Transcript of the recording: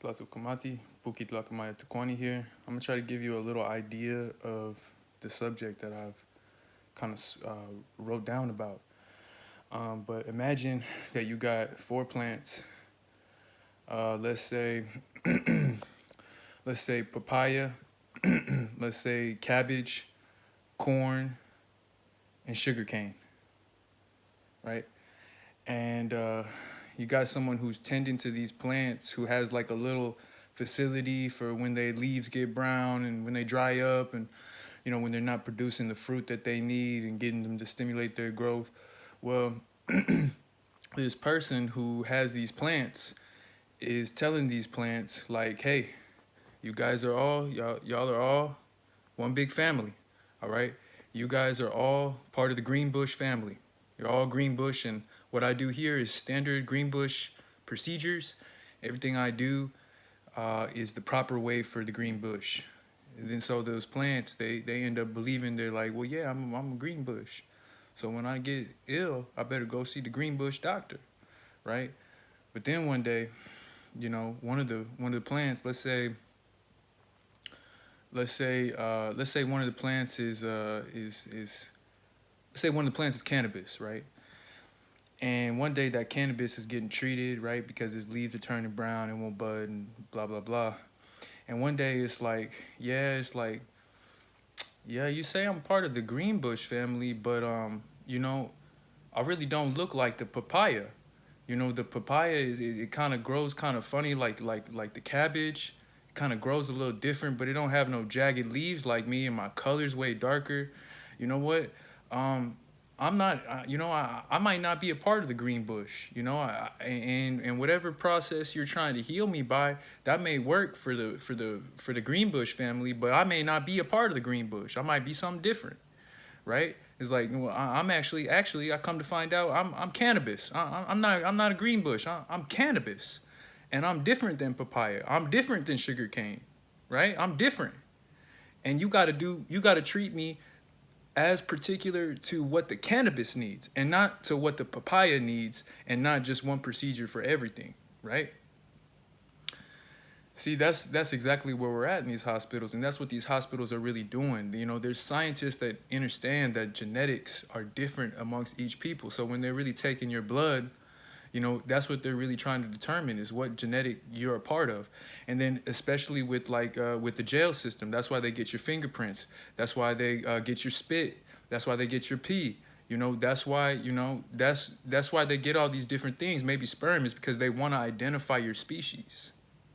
Tlatukamati, Buki Tlakamaya Tukwani here. I'm gonna try to give you a little idea of the subject that I've kind of wrote down about. But imagine that you got four plants. Let's say, let's say papaya, let's say cabbage, corn, and sugarcane, right? And you got someone who's tending to these plants who has like a little facility for when their leaves get brown and when they dry up and when they're not producing the fruit that they need and getting them to stimulate their growth. Well, this person who has these plants is telling these plants like, hey, you guys are all y'all are all one big family. All right, you guys are all part of the green bush family. You're all green bush, and what I do here is standard green bush procedures. Everything I do is the proper way for the green bush. And then so those plants, they end up believing, they're like, well, yeah, I'm a green bush. So when I get ill, I better go see the green bush doctor, right? But then one day, one of the plants, let's say one of the plants is let's say one of the plants is cannabis, right? And one day that cannabis is getting treated, right, because its leaves are turning brown and won't bud and blah blah blah. And one day it's like, yeah, you say I'm part of the green bush family, but I really don't look like the papaya. The papaya it kind of grows kind of funny, like the cabbage. It kind of grows a little different, but it don't have no jagged leaves like me, and my color's way darker. You know what? Um, I'm not. I might not be a part of the green bush. And whatever process you're trying to heal me by, that may work for the green bush family, but I may not be a part of the green bush. I might be something different, right? It's like, well, I'm actually I come to find out I'm cannabis. I'm not a green bush. I'm cannabis, and I'm different than papaya. I'm different than sugarcane, right? I'm different, and you gotta treat me as particular to what the cannabis needs, and not to what the papaya needs, and not just one procedure for everything, right? See, that's exactly where we're at in these hospitals, and that's what these hospitals are really doing. There's scientists that understand that genetics are different amongst each people. So when they're really taking your blood, that's what they're really trying to determine is what genetic you're a part of. And then especially with the jail system, that's why they get your fingerprints. That's why they get your spit. That's why they get your pee. That's why they get all these different things. Maybe sperm is because they want to identify your species.